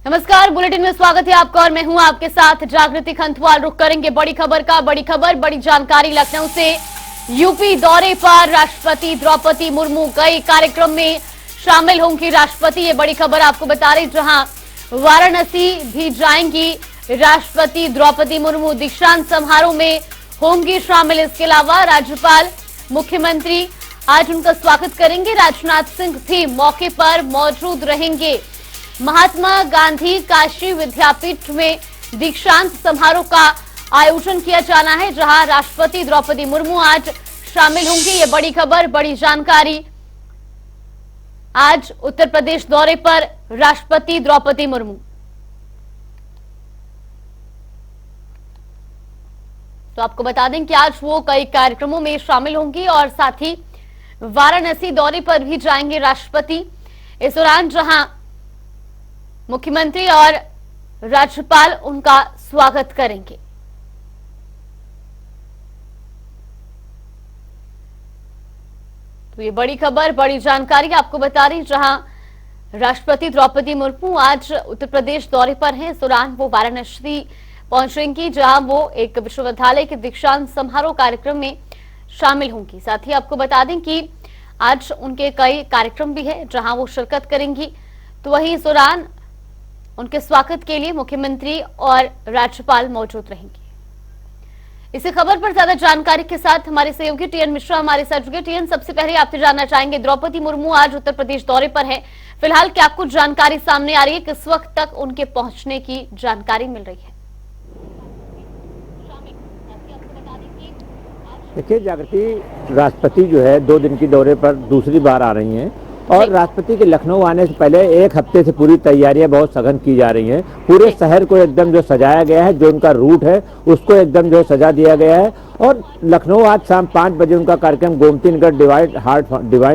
नमस्कार, बुलेटिन में स्वागत है आपका और मैं हूं आपके साथ जागृति खंतवाल। रुक करेंगे बड़ी खबर का। बड़ी खबर, बड़ी जानकारी लखनऊ से। यूपी दौरे पर राष्ट्रपति द्रौपदी मुर्मू कई कार्यक्रम में शामिल होंगी राष्ट्रपति, ये बड़ी खबर आपको बता रही। जहां वाराणसी भी जाएंगी राष्ट्रपति द्रौपदी मुर्मू, दीक्षांत समारोह में होंगी शामिल। इसके अलावा राज्यपाल, मुख्यमंत्री आज उनका स्वागत करेंगे। राजनाथ सिंह भी मौके पर मौजूद रहेंगे। महात्मा गांधी काशी विद्यापीठ में दीक्षांत समारोह का आयोजन किया जाना है, जहां राष्ट्रपति द्रौपदी मुर्मू आज शामिल होंगी। ये बड़ी खबर, बड़ी जानकारी। आज उत्तर प्रदेश दौरे पर राष्ट्रपति द्रौपदी मुर्मू। तो आपको बता दें कि आज वो कई कार्यक्रमों में शामिल होंगी और साथ ही वाराणसी दौरे पर भी जाएंगे राष्ट्रपति। इस दौरान जहां मुख्यमंत्री और राज्यपाल उनका स्वागत करेंगे। तो ये बड़ी खबर, बड़ी जानकारी आपको बता रही, जहां राष्ट्रपति द्रौपदी मुर्मू आज उत्तर प्रदेश दौरे पर हैं। इस दौरान वो वाराणसी पहुंचेंगी, जहां वो एक विश्वविद्यालय के दीक्षांत समारोह कार्यक्रम में शामिल होंगी। साथ ही आपको बता दें कि आज उनके कई कार्यक्रम भी है जहां वो शिरकत करेंगी। तो वहीं इस दौरान उनके स्वागत के लिए मुख्यमंत्री और राज्यपाल मौजूद रहेंगे। इसी खबर पर ज्यादा जानकारी के साथ हमारे सहयोगी टीएन मिश्रा हमारे साथ जुड़े। टीएन, सबसे पहले आपसे जानना चाहेंगे, द्रौपदी मुर्मू आज उत्तर प्रदेश दौरे पर है, फिलहाल क्या कुछ जानकारी सामने आ रही है, किस वक्त तक उनके पहुंचने की जानकारी मिल रही है? देखिए जागृति, राष्ट्रपति जो है 2 दिन की दौरे पर दूसरी बार आ रही हैं और राष्ट्रपति के लखनऊ आने से पहले 1 हफ्ते से पूरी तैयारियां बहुत सघन की जा रही हैं। पूरे शहर को एकदम जो सजाया गया है, जो उनका रूट है उसको एकदम जो सजा दिया गया है। और लखनऊ आज शाम 5 बजे उनका कार्यक्रम Gomti Nagar divine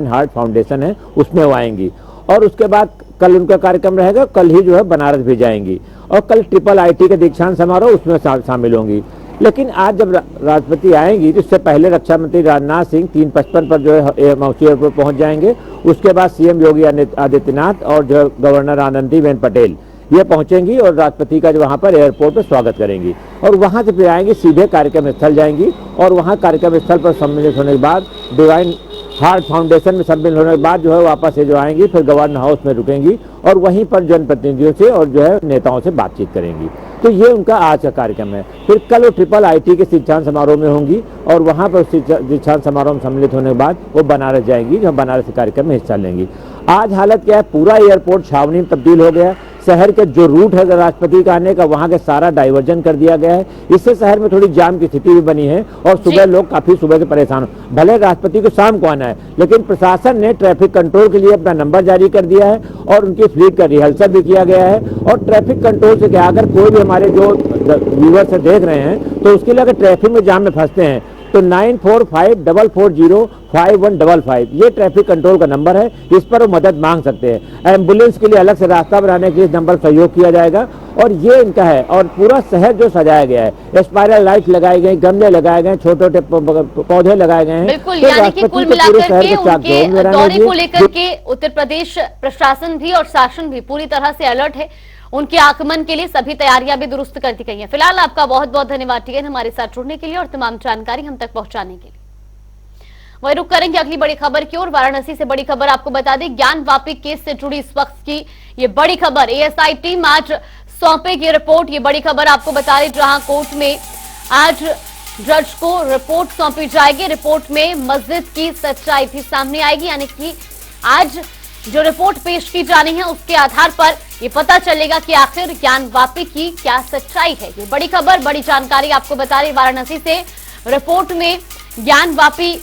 heart foundation है, उसमें वो आएंगी। और उसके बाद कल उनका कार्यक्रम रहेगा, कल ही जो है बनारस भी जाएंगी और कल IIIT के दीक्षांत समारोह उसमें शामिल होंगी। लेकिन आज जब राष्ट्रपति आएंगी तो इससे पहले रक्षा मंत्री राजनाथ सिंह 3:55 पर जो है मौसी एयरपोर्ट पहुंच जाएंगे। उसके बाद सीएम योगी आदित्यनाथ और जो गवर्नर आनंदीबेन पटेल ये पहुंचेंगी और राष्ट्रपति का जो वहां पर एयरपोर्ट पर स्वागत करेंगी। और वहां से फिर आएंगी, सीधे कार्यक्रम स्थल जाएंगी और वहां कार्यक्रम स्थल पर सम्मिलित होने के बाद डिवाइन हार्ट फाउंडेशन में सम्मिलित होने के बाद जो है वापस से जो आएंगी, फिर गवर्नर हाउस में रुकेंगी और वहीं पर जनप्रतिनिधियों से और जो है नेताओं से बातचीत करेंगी। तो ये उनका आज का कार्यक्रम है। फिर कल वो IIIT के दीक्षांत समारोह में होंगी और वहां पर दीक्षांत समारोह में सम्मिलित होने के बाद वो बनारस जाएंगी, जहाँ बनारस के कार्यक्रम में हिस्सा लेंगी। आज हालत क्या है, पूरा एयरपोर्ट छावनी में तब्दील हो गया है। शहर के जो रूट है राष्ट्रपति का आने का, वहां के सारा डाइवर्जन कर दिया गया है। इससे शहर में थोड़ी जाम की स्थिति भी बनी है और सुबह लोग काफी सुबह से परेशान हो। भले राष्ट्रपति को शाम को आना है, लेकिन प्रशासन ने ट्रैफिक कंट्रोल के लिए अपना नंबर जारी कर दिया है और उनकी फ्लीट का रिहर्सल भी किया गया है। और ट्रैफिक कंट्रोल से क्या, अगर कोई भी हमारे जो व्यूअर्स से देख रहे हैं तो उसके लिए अगर ट्रैफिक में जाम में फंसते हैं तो 9454405155 ये ट्रैफिक कंट्रोल का नंबर है, इस पर वो मदद मांग सकते हैं। एम्बुलेंस के लिए अलग से रास्ता बनाने के लिए इस नंबर सहयोग किया जाएगा और ये इनका है। और पूरा शहर जो सजाया गया है, स्पाइरल लाइट लगाई गई, गमले लगाए गए, छोटे छोटे पौधे लगाए गए हैं। बिल्कुल, यानी कि कुल मिलाकर के उनके दौरे को लेकर के उत्तर प्रदेश प्रशासन भी और शासन भी पूरी तरह से अलर्ट है। उनके आगमन के लिए सभी तैयारियां भी दुरुस्त कर दी गई हैं। फिलहाल आपका बहुत बहुत धन्यवाद टीएन, हमारे साथ जुड़ने के लिए और तमाम जानकारी हम तक पहुंचाने के लिए। वही रुक करेंगे अगली बड़ी खबर की ओर। वाराणसी से बड़ी खबर आपको बता दें, ज्ञानवापी केस से जुड़ी इस वक्त की ये बड़ी खबर। एएसआई टीम आज सौंपेगी रिपोर्ट। ये बड़ी खबर आपको बता रही, जहां कोर्ट में आज जज को रिपोर्ट सौंपी जाएगी। रिपोर्ट में मस्जिद की सच्चाई भी सामने आएगी, यानी कि आज जो रिपोर्ट पेश की जानी है उसके आधार पर ये पता चलेगा कि आखिर ज्ञानवापी की क्या सच्चाई है। ये बड़ी खबर, बड़ी जानकारी आपको बता रही वाराणसी से। रिपोर्ट में ज्ञानवापी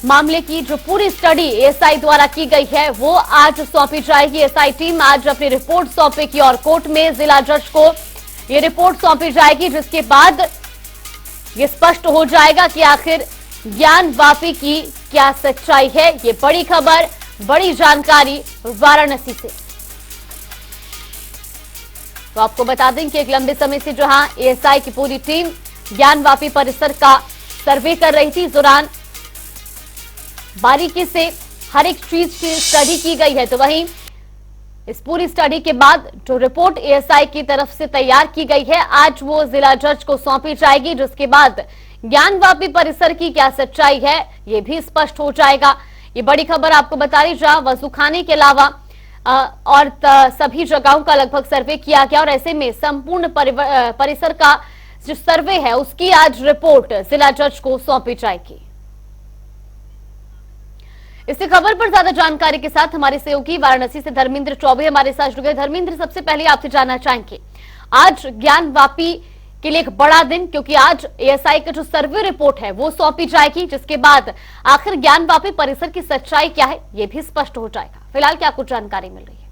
मामले की जो पूरी स्टडी एएसआई द्वारा की गई है वो आज सौंपी जाएगी। एएसआई टीम आज अपनी रिपोर्ट सौंपेगी और कोर्ट में जिला जज को ये रिपोर्ट सौंपी जाएगी, जिसके बाद ये स्पष्ट हो जाएगा कि आखिर ज्ञानवापी की क्या सच्चाई है। ये बड़ी खबर, बड़ी जानकारी वाराणसी से। तो आपको बता दें कि एक लंबे समय से जहां एएसआई की पूरी टीम ज्ञानवापी परिसर का सर्वे कर रही थी, इस दौरान बारीकी से हर एक चीज की स्टडी की गई है। तो वहीं इस पूरी स्टडी के बाद जो रिपोर्ट एएसआई की तरफ से तैयार की गई है, आज वो जिला जज को सौंपी जाएगी, जिसके बाद ज्ञानवापी परिसर की क्या सच्चाई है ये भी स्पष्ट हो जाएगा। ये बड़ी खबर आपको बता रही, जहां वजूखाने के अलावा और सभी जगहों का लगभग सर्वे किया गया और ऐसे में संपूर्ण परिसर का जो सर्वे है उसकी आज रिपोर्ट जिला जज को सौंपी जाएगी। इसी खबर पर ज्यादा जानकारी के साथ हमारे सहयोगी वाराणसी से धर्मेंद्र चौबे हमारे साथ जुड़ गए। धर्मेंद्र, सबसे पहले आपसे जानना चाहेंगे, आज ज्ञानवापी के लिए एक बड़ा दिन, क्योंकि आज एएसआई का जो सर्वे रिपोर्ट है वो सौंपी जाएगी, जिसके बाद आखिर ज्ञानवापी परिसर की सच्चाई क्या है ये भी स्पष्ट हो जाएगा। फिलहाल क्या कुछ जानकारी मिल रही है?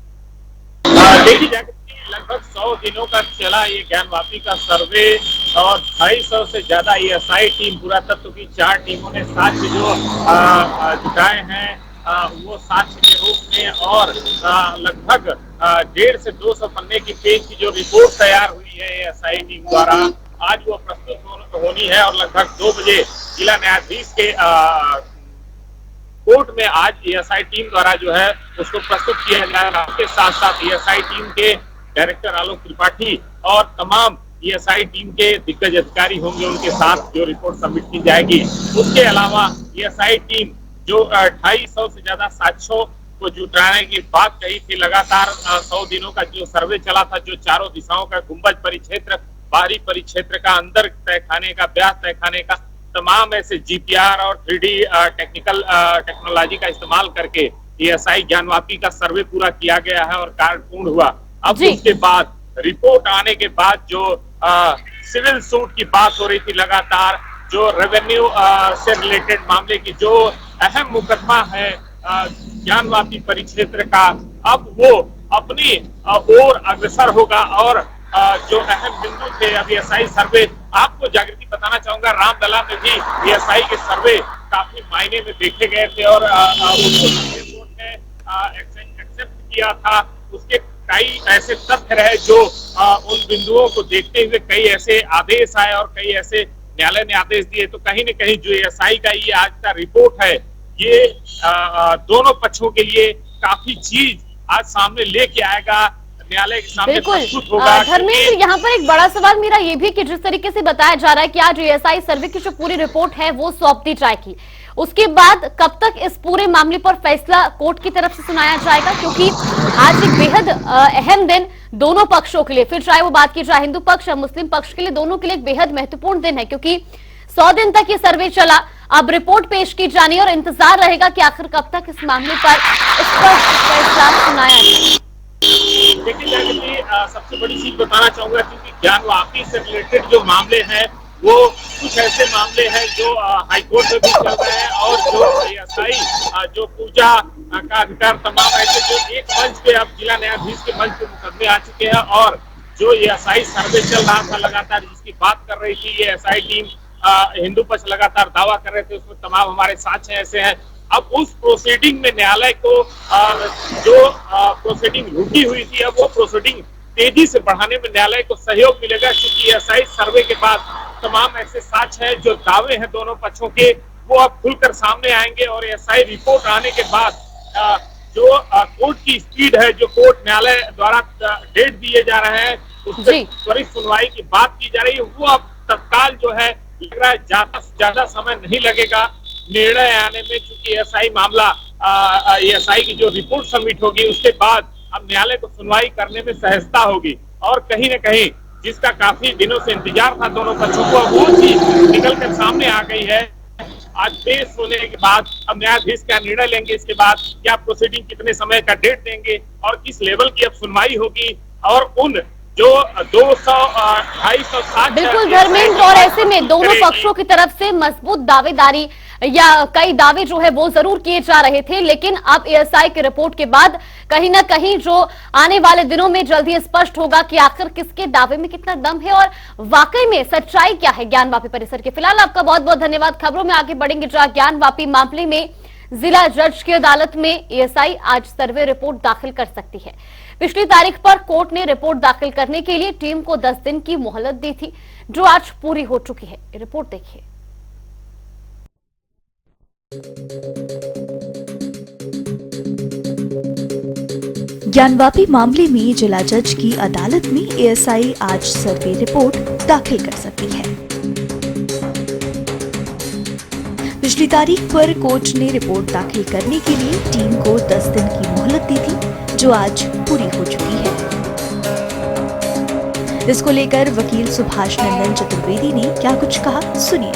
देखिए, लगभग 100 दिनों का चला ये ज्ञानवापी का सर्वे और 250 से ज्यादा एएसआई टीम, पुरातत्व की 4 टीमों ने साक्ष्य जो जुटाए हैं वो साक्ष्य के रूप में और लगभग 150 से 200 पन्ने की पेज की जो रिपोर्ट तैयार हुई है एएसआई टीम द्वारा, आज वो प्रस्तुत होनी है और लगभग 2 बजे जिला न्यायाधीश के कोर्ट में आज एएसआई टीम द्वारा जो है उसको प्रस्तुत किया जाएगा। इसके साथ साथ एएसआई टीम के डायरेक्टर आलोक त्रिपाठी और तमाम एएसआई टीम के दिग्गज अधिकारी होंगे, उनके साथ जो रिपोर्ट सबमिट की जाएगी। उसके अलावा एएसआई टीम जो 250 से ज्यादा साक्ष्यों को जुटाने की बात कही थी, लगातार 100 दिनों का जो सर्वे चला था, जो चारों दिशाओं का गुंबज परिक्षेत्र, बाहरी परिक्षेत्र का, अंदर तहखाने का, ब्यास तहखाने का, तमाम ऐसे जीपीआर और 3D टेक्नोलॉजी का इस्तेमाल करके एएसआई ज्ञानवापी का सर्वे पूरा किया गया है और कार्य पूर्ण हुआ। अब उसके बाद रिपोर्ट आने के बाद जो सिविल सूट की बात हो रही थी, लगातार जो रेवेन्यू से रिलेटेड मामले की जो अहम मुकदमा है ज्ञानवापी परिक्षेत्र का, अब वो अपनी ओर अग्रसर होगा और जो अहम बिंदु थे अब एएसआई सर्वे, आपको जागृति बताना चाहूंगा, रामलला में भी एएसआई के सर्वे काफी मायने में देखे गए थे और उसको सुप्रीम कोर्ट ने एक्सेप्ट किया था। उसके कई ऐसे तथ्य रहे जो उन बिंदुओं को देखते हुए कई ऐसे आदेश आए और कई ऐसे न्यायालय ने आदेश दिए। तो कहीं न कहीं जो एएसआई का ये आज का रिपोर्ट है, ये दोनों पक्षों के लिए काफी चीज आज सामने लेके आएगा, न्यायालय के सामने प्रस्तुत होगा। धर्मेंद्र, यहाँ पर एक बड़ा सवाल मेरा ये भी कि जिस तरीके से बताया जा रहा है कि आज एएसआई सर्वे की जो पूरी रिपोर्ट है वो सौंप दी जाएगी, उसके बाद कब तक इस पूरे मामले पर फैसला कोर्ट की तरफ से सुनाया जाएगा? क्योंकि आज एक बेहद अहम दिन दोनों पक्षों के लिए, फिर चाहे वो बात की जाए हिंदू पक्ष या मुस्लिम पक्ष के लिए, दोनों के लिए एक बेहद महत्वपूर्ण दिन है, क्योंकि 100 दिन तक ये सर्वे चला, अब रिपोर्ट पेश की जानी और इंतजार रहेगा कि आखिर कब तक इस मामले पर फैसला सुनाया जाए। देखिए, सबसे बड़ी चीज बताना चाहूंगा, क्योंकि ज्ञानवापी से रिलेटेड जो मामले हैं वो कुछ ऐसे मामले हैं जो हाईकोर्ट में भी चल रहे हैं और जो एएसआई जो पूजा का अधिकार, तमाम ऐसे जो एक मंच पे अब जिला न्यायाधीश के मंच पे मुकदमे आ चुके हैं और जो एएसआई सर्वे चल रहा था लगातार, जिसकी बात कर रही थी एएसआई टीम, हिंदू पक्ष लगातार दावा कर रहे थे, उसमें तमाम हमारे साक्ष्य ऐसे हैं। अब उस प्रोसीडिंग में न्यायालय को जो प्रोसीडिंग रुकी हुई थी, अब वो प्रोसीडिंग तेजी से बढ़ाने में न्यायालय को सहयोग मिलेगा, क्योंकि एएसआई सर्वे के बाद तमाम ऐसे साक्ष्य हैं, जो दावे हैं दोनों पक्षों के, वो अब खुलकर सामने आएंगे और एएसआई रिपोर्ट आने के बाद जो कोर्ट की स्पीड है, जो कोर्ट न्यायालय द्वारा डेट दिए जा रहे हैं, उस पर त्वरित सुनवाई की बात की जा रही है, वो अब तत्काल जो है लग रहा है ज्यादा समय नहीं लगेगा निर्णय आने में, क्योंकि एएसआई मामला एएसआई की जो रिपोर्ट सबमिट होगी उसके बाद अब न्यायालय को सुनवाई करने में सहजता होगी और कहीं न कहीं जिसका काफी दिनों से इंतजार था दोनों पक्षों को, वो चीज निकल कर सामने आ गई है। आज पेश होने के बाद अब न्यायाधीश क्या निर्णय लेंगे, इसके बाद क्या प्रोसीडिंग कितने समय का डेट देंगे और किस लेवल की अब सुनवाई होगी और उन जो 200-250 बिल्कुल धर्मेंद्र, और ऐसे में दोनों पक्षों की तरफ से मजबूत दावेदारी या कई दावे जो है वो जरूर किए जा रहे थे, लेकिन अब एएसआई की रिपोर्ट के बाद कहीं ना कहीं जो आने वाले दिनों में जल्दी स्पष्ट होगा कि आखिर किसके दावे में कितना दम है और वाकई में सच्चाई क्या है ज्ञानवापी परिसर की। फिलहाल आपका बहुत बहुत धन्यवाद। खबरों में आगे बढ़ेंगे, जहां ज्ञानवापी मामले में जिला जज की अदालत में एएसआई आज सर्वे रिपोर्ट दाखिल कर सकती है। पिछली तारीख पर कोर्ट ने रिपोर्ट दाखिल करने के लिए टीम को 10 दिन की मोहलत दी थी, जो आज पूरी हो चुकी है। रिपोर्ट देखिए। ज्ञानवापी मामले में जिला जज की अदालत में एएसआई आज सर्वे रिपोर्ट दाखिल कर सकती है। पिछली तारीख पर कोर्ट ने रिपोर्ट दाखिल करने के लिए टीम को 10 दिन की मोहलत दी थी, जो आज पूरी हो चुकी है। इसको लेकर वकील सुभाष नंदन चतुर्वेदी ने क्या कुछ कहा, सुनिए।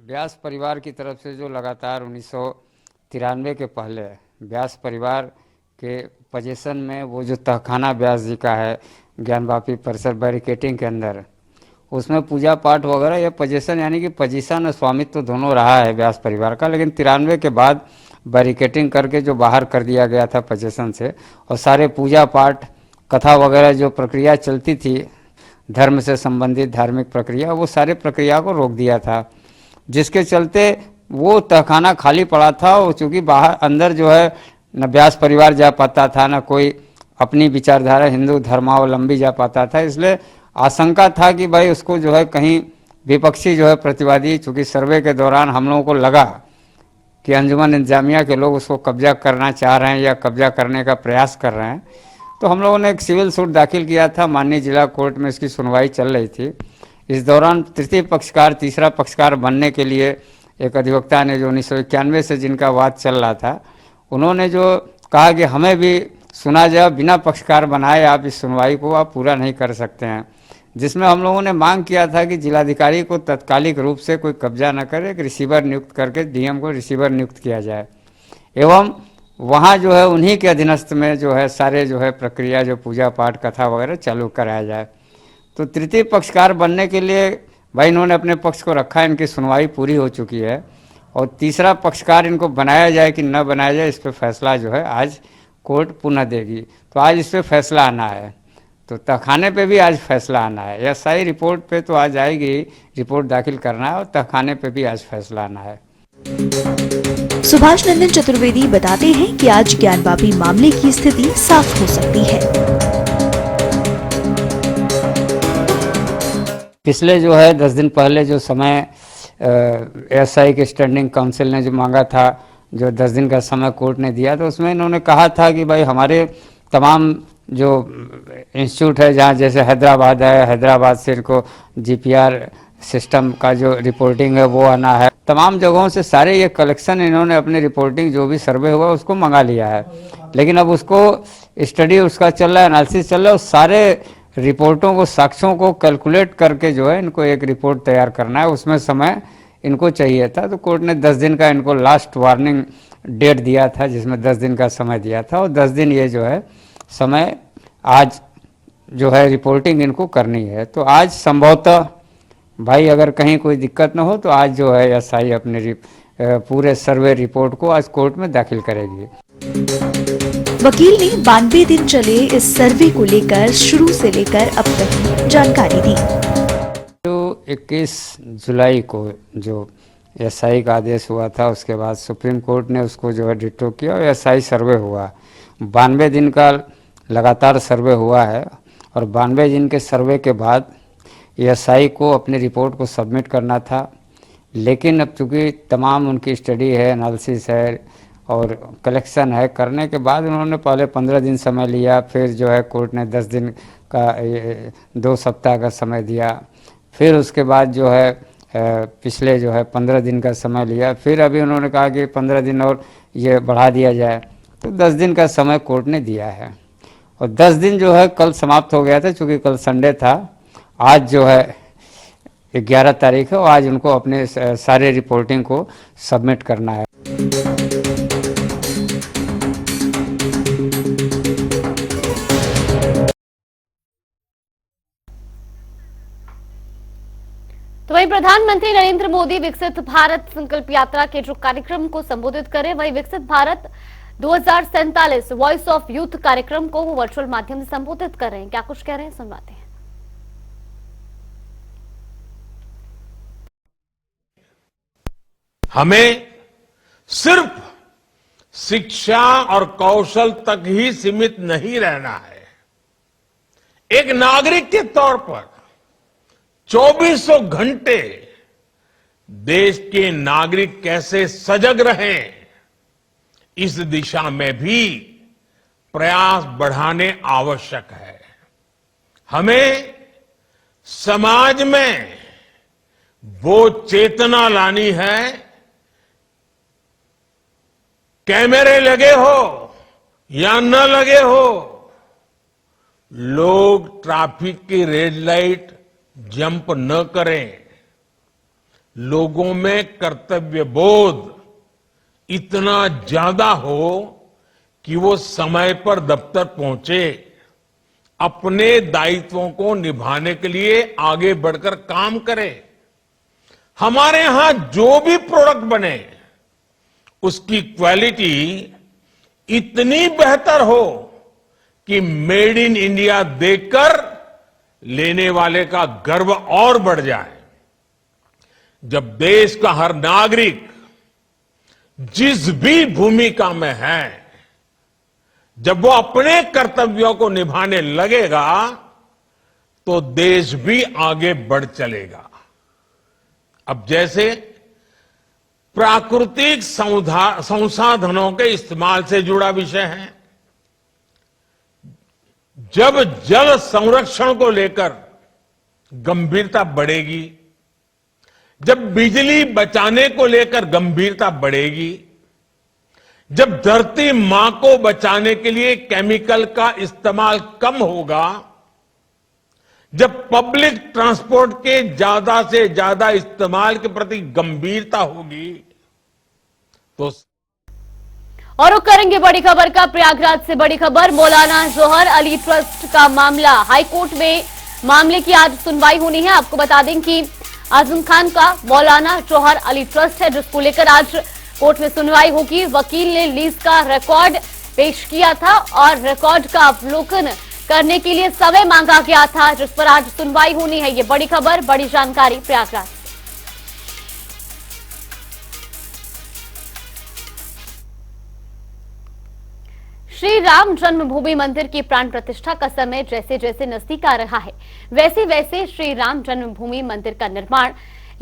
व्यास परिवार की तरफ से जो लगातार 1993 के पहले व्यास परिवार के पोजीशन में वो जो तहखाना व्यास जी का है ज्ञानवापी परिसर बैरिकेटिंग के अंदर, उसमें पूजा पाठ वगैरह ये पोजीशन यानी कि पोजीशन और स्वामित्व तो दोनों रहा है व्यास परिवार का, लेकिन 93 के बाद बैरिकेटिंग करके जो बाहर कर दिया गया था पोजीशन से, और सारे पूजा पाठ कथा वगैरह जो प्रक्रिया चलती थी धर्म से संबंधित धार्मिक प्रक्रिया, वो सारे प्रक्रिया को रोक दिया था, जिसके चलते वो तहखाना खाली पड़ा था। और चूँकि बाहर अंदर जो है न व्यास परिवार जा पाता था, न कोई अपनी विचारधारा हिंदू धर्मावलंबी जा पाता था, इसलिए आशंका था कि भाई उसको जो है कहीं विपक्षी जो है प्रतिवादी, चूँकि सर्वे के दौरान हम लोगों को लगा कि अंजुमन इंतजामिया के लोग उसको कब्जा करना चाह रहे हैं या कब्जा करने का प्रयास कर रहे हैं, तो हम लोगों ने एक सिविल सूट दाखिल किया था। माननीय जिला कोर्ट में इसकी सुनवाई चल रही थी। इस दौरान तृतीय पक्षकार, तीसरा पक्षकार बनने के लिए एक अधिवक्ता ने, जो 1991 से जिनका वाद चल रहा था, उन्होंने जो कहा कि हमें भी सुना जाए, बिना पक्षकार बनाए आप इस सुनवाई को आप पूरा नहीं कर सकते हैं, जिसमें हम लोगों ने मांग किया था कि जिलाधिकारी को तत्कालिक रूप से कोई कब्जा न करे, एक रिसीवर नियुक्त करके डीएम को रिसीवर नियुक्त किया जाए, एवं वहाँ जो है उन्हीं के अधीनस्थ में जो है सारे जो है प्रक्रिया, जो पूजा पाठ कथा वगैरह चालू कराया जाए। तो तृतीय पक्षकार बनने के लिए भाई इन्होंने अपने पक्ष को रखा, इनकी सुनवाई पूरी हो चुकी है, और तीसरा पक्षकार इनको बनाया जाए कि न बनाया जाए, इस पर फैसला जो है आज कोर्ट पुनः देगी। तो आज इस पर फैसला आना है, तो तहखाने पे भी आज फैसला आना है। एएसआई रिपोर्ट पे तो आज आएगी, रिपोर्ट दाखिल करना है, और तहखाने पे भी आज फैसला आना है। सुभाष नंदन चतुर्वेदी बताते हैं कि आज ज्ञानवापी मामले की स्थिति साफ हो सकती है। पिछले जो है 10 दिन पहले जो समय एएसआई के स्टैंडिंग काउंसिल ने जो मांगा था, जो 10 दिन का समय कोर्ट ने दिया, तो उसमें इन्होंने कहा था कि भाई हमारे तमाम जो इंस्टीट्यूट है, जहाँ जैसे हैदराबाद है, हैदराबाद से इनको जीपीआर सिस्टम का जो रिपोर्टिंग है वो आना है, तमाम जगहों से सारे ये कलेक्शन इन्होंने अपनी रिपोर्टिंग जो भी सर्वे हुआ उसको मंगा लिया है। लेकिन अब उसको स्टडी उसका चल रहा है, एनालिसिस चल रहा है, और सारे रिपोर्टों को, साक्ष्यों को कैलकुलेट करके जो है इनको एक रिपोर्ट तैयार करना है, उसमें समय इनको चाहिए था। तो कोर्ट ने 10 दिन का इनको लास्ट वार्निंग डेट दिया था, जिसमें 10 दिन का समय दिया था, और 10 दिन ये जो है समय आज जो है रिपोर्टिंग इनको करनी है। तो आज संभवतः भाई अगर कहीं कोई दिक्कत ना हो तो आज जो है एएसआई अपने पूरे सर्वे रिपोर्ट को आज कोर्ट में दाखिल करेगी। वकील ने 92 दिन चले इस सर्वे को लेकर शुरू से लेकर अब तक की जानकारी दी। जो 21 जुलाई को जो एएसआई का आदेश हुआ था, उसके बाद सुप्रीम कोर्ट ने उसको जो है डिटो किया और एएसआई सर्वे हुआ। 92 दिन का लगातार सर्वे हुआ है, और 92 दिन के सर्वे के बाद एएसआई को अपनी रिपोर्ट को सबमिट करना था। लेकिन अब चूँकि तमाम उनकी स्टडी है, एनालिसिस है और कलेक्शन है, करने के बाद उन्होंने पहले 15 दिन समय लिया, फिर जो है कोर्ट ने 10 दिन का 2 सप्ताह का समय दिया, फिर उसके बाद जो है पिछले जो है 15 दिन का समय लिया, फिर अभी उन्होंने कहा कि 15 दिन और ये बढ़ा दिया जाए, तो 10 दिन का समय कोर्ट ने दिया है। और 10 दिन जो है कल समाप्त हो गया था, चूँकि कल संडे था। आज जो है 11 तारीख है, और आज उनको अपने सारे रिपोर्टिंग को सबमिट करना है। तो वहीं प्रधानमंत्री नरेंद्र मोदी विकसित भारत संकल्प यात्रा के जो कार्यक्रम को संबोधित करें, वहीं विकसित भारत 2047 वॉइस ऑफ यूथ कार्यक्रम को वो वर्चुअल माध्यम से संबोधित कर रहे हैं। क्या कुछ कह रहे हैं, सुनवाते हैं। हमें सिर्फ शिक्षा और कौशल तक ही सीमित नहीं रहना है। एक नागरिक के तौर पर 2400 घंटे देश के नागरिक कैसे सजग रहें, इस दिशा में भी प्रयास बढ़ाने आवश्यक है। हमें समाज में वो चेतना लानी है, कैमरे लगे हो या न लगे हो, लोग ट्रैफिक की रेड लाइट जंप न करें। लोगों में कर्तव्य बोध इतना ज्यादा हो कि वो समय पर दफ्तर पहुंचे, अपने दायित्वों को निभाने के लिए आगे बढ़कर काम करे। हमारे यहां जो भी प्रोडक्ट बने उसकी क्वालिटी इतनी बेहतर हो कि मेड इन इंडिया देखकर लेने वाले का गर्व और बढ़ जाए। जब देश का हर नागरिक जिस भी भूमिका में है, जब वो अपने कर्तव्यों को निभाने लगेगा तो देश भी आगे बढ़ चलेगा। अब जैसे प्राकृतिक संसाधनों के इस्तेमाल से जुड़ा विषय है, जब जल संरक्षण को लेकर गंभीरता बढ़ेगी, जब बिजली बचाने को लेकर गंभीरता बढ़ेगी, जब धरती मां को बचाने के लिए केमिकल का इस्तेमाल कम होगा, जब पब्लिक ट्रांसपोर्ट के ज्यादा से ज्यादा इस्तेमाल के प्रति गंभीरता होगी तो। और रुक करेंगे बड़ी खबर का। प्रयागराज से बड़ी खबर, मौलाना जौहर अली ट्रस्ट का मामला हाईकोर्ट में, मामले की आज सुनवाई होनी है। आपको बता दें कि आजम खान का मौलाना जौहर अली ट्रस्ट है, जिसको लेकर आज कोर्ट में सुनवाई होगी। वकील ने लीज का रिकॉर्ड पेश किया था और रिकॉर्ड का अवलोकन करने के लिए समय मांगा गया था, जिस पर आज सुनवाई होनी है। ये बड़ी खबर, बड़ी जानकारी प्रयागराज। श्री राम जन्मभूमि मंदिर की प्राण प्रतिष्ठा का समय जैसे जैसे नजदीक आ रहा है, वैसे वैसे श्री राम जन्मभूमि मंदिर का निर्माण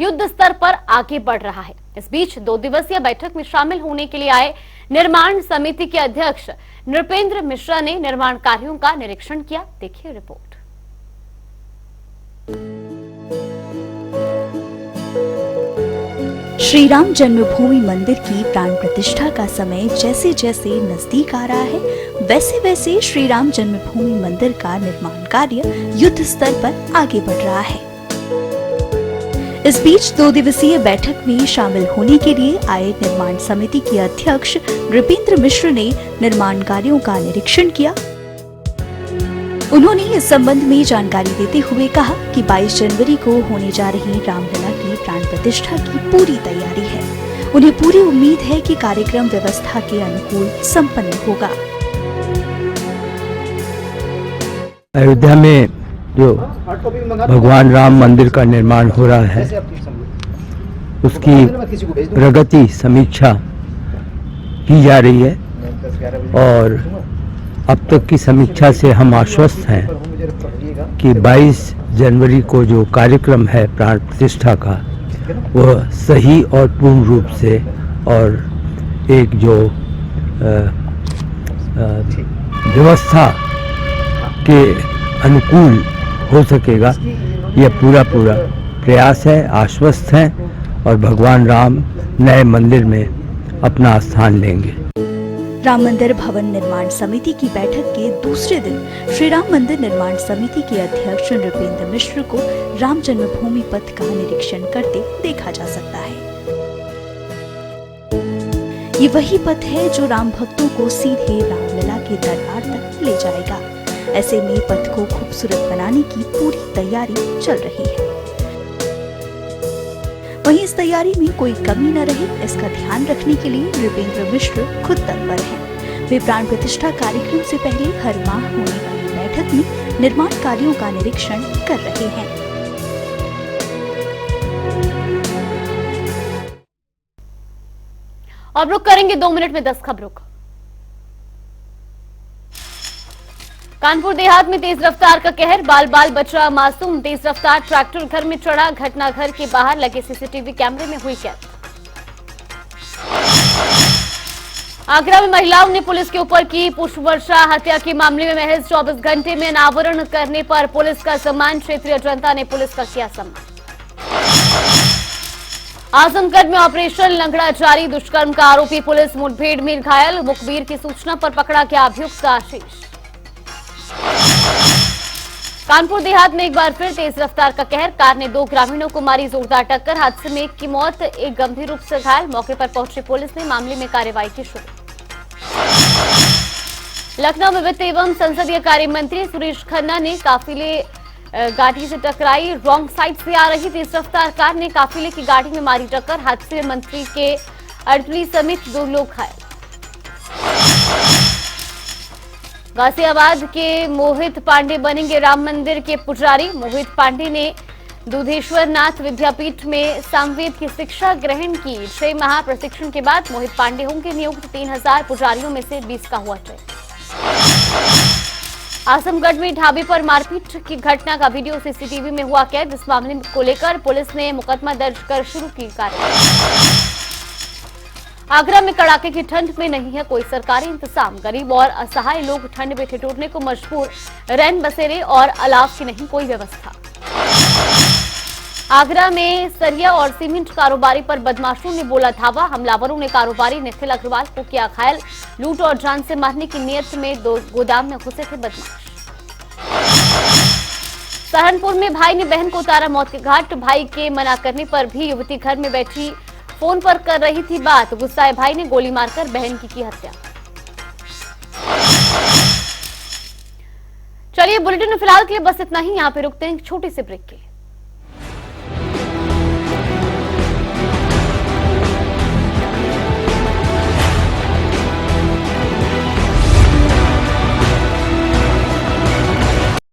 युद्ध स्तर पर आगे बढ़ रहा है। इस बीच 2 दिवसीय बैठक में शामिल होने के लिए आए निर्माण समिति के अध्यक्ष नृपेंद्र मिश्रा ने निर्माण कार्यों का निरीक्षण किया। देखिए रिपोर्ट। श्री राम जन्मभूमि मंदिर की प्राण प्रतिष्ठा का समय जैसे जैसे नजदीक आ रहा है, वैसे वैसे श्री राम जन्मभूमि मंदिर का निर्माण कार्य युद्ध स्तर पर आगे बढ़ रहा है। इस बीच 2 दिवसीय बैठक में शामिल होने के लिए आए निर्माण समिति के अध्यक्ष नृपेंद्र मिश्र ने निर्माण कार्यों का निरीक्षण किया। उन्होंने इस संबंध में जानकारी देते हुए कहा कि 22 जनवरी को होने जा रही रामलला की प्राण प्रतिष्ठा की पूरी तैयारी है। उन्हें पूरी उम्मीद है कि कार्यक्रम व्यवस्था के अनुकूल संपन्न होगा। अयोध्या में जो भगवान राम मंदिर का निर्माण हो रहा है, उसकी प्रगति समीक्षा की जा रही है और अब तक की समीक्षा से हम आश्वस्त हैं कि 22 जनवरी को जो कार्यक्रम है प्राण प्रतिष्ठा का, वह सही और पूर्ण रूप से और एक जो व्यवस्था के अनुकूल हो सकेगा। यह पूरा प्रयास है, आश्वस्त हैं और भगवान राम नए मंदिर में अपना स्थान लेंगे। राम मंदिर भवन निर्माण समिति की बैठक के दूसरे दिन श्री राम मंदिर निर्माण समिति के अध्यक्ष नृपेंद्र मिश्र को राम जन्मभूमि पथ का निरीक्षण करते देखा जा सकता है। ये वही पथ है जो राम भक्तों को सीधे रामलला के दरबार तक ले जाएगा। ऐसे में पथ को खूबसूरत बनाने की पूरी तैयारी चल रही है। वहीं इस तैयारी में कोई कमी न रहे, इसका ध्यान रखने के लिए नृपेंद्र मिश्र खुद तत्पर हैं। वे प्राण प्रतिष्ठा कार्यक्रम से पहले हर माह होने वाली बैठक में निर्माण कार्यों का निरीक्षण कर रहे हैं। अब रुक करेंगे 2 मिनट में 10 खबरों का। कानपुर देहात में तेज रफ्तार का कहर, बाल बाल बचा मासूम। तेज रफ्तार ट्रैक्टर घर में चढ़ा, घटना घर के बाहर लगे सीसीटीवी कैमरे में हुई कैद। आगरा में महिलाओं ने पुलिस के ऊपर की पुष्प वर्षा। हत्या के मामले में महज 24 घंटे में अनावरण करने पर पुलिस का सम्मान। क्षेत्रीय जनता ने पुलिस का किया सम्मान। आजमगढ़ में ऑपरेशन लंगड़ा जारी। दुष्कर्म का आरोपी पुलिस मुठभेड़ में घायल। मुखबिर की सूचना पर पकड़ा गया अभियुक्त आशीष। कानपुर देहात में एक बार फिर तेज रफ्तार का कहर। कार ने 2 ग्रामीणों को मारी जोरदार टक्कर। हादसे में एक की मौत, एक गंभीर रूप से घायल। मौके पर पहुंची पुलिस ने मामले में कार्रवाई की शुरू। लखनऊ में वित्त एवं संसदीय कार्य मंत्री सुरेश खन्ना ने काफिले गाड़ी से टकराई। रॉन्ग साइड से आ रही तेज रफ्तार कार ने काफिले की गाड़ी में मारी टक्कर। हादसे में मंत्री के अडली समेत 2 लोग घायल। गाजियाबाद के मोहित पांडे बनेंगे राम मंदिर के पुजारी। मोहित पांडे ने दूधेश्वर नाथ विद्यापीठ में सामवेद की शिक्षा ग्रहण की। 6 माह प्रशिक्षण के बाद मोहित पांडे होंगे नियुक्त। 3000 पुजारियों में से 20 का हुआ चयन। आजमगढ़ में ढाबे पर मारपीट की घटना का वीडियो सीसीटीवी में हुआ कैद। इस मामले को लेकर पुलिस ने मुकदमा दर्ज कर शुरू की कार्रवाई। आगरा में कड़ाके की ठंड में नहीं है कोई सरकारी इंतजाम। गरीब और असहाय लोग ठंड में ठिठुरने को मजबूर। रैन बसेरे और अलाव की नहीं कोई व्यवस्था। आगरा में सरिया और सीमेंट कारोबारी पर बदमाशों ने बोला धावा। हमलावरों ने कारोबारी निखिल अग्रवाल को किया घायल। लूट और जान से मारने की नियत में 2 गोदाम में घुसे थे बदमाश। सहारनपुर में भाई ने बहन को उतारा मौत के घाट। भाई के मना करने पर भी युवती घर में बैठी फोन पर कर रही थी बात। गुस्साए भाई ने गोली मारकर बहन की हत्या। चलिए बुलेटिन में फिलहाल के लिए बस इतना ही। यहाँ पे रुकते हैं एक छोटे से ब्रेक के लिए।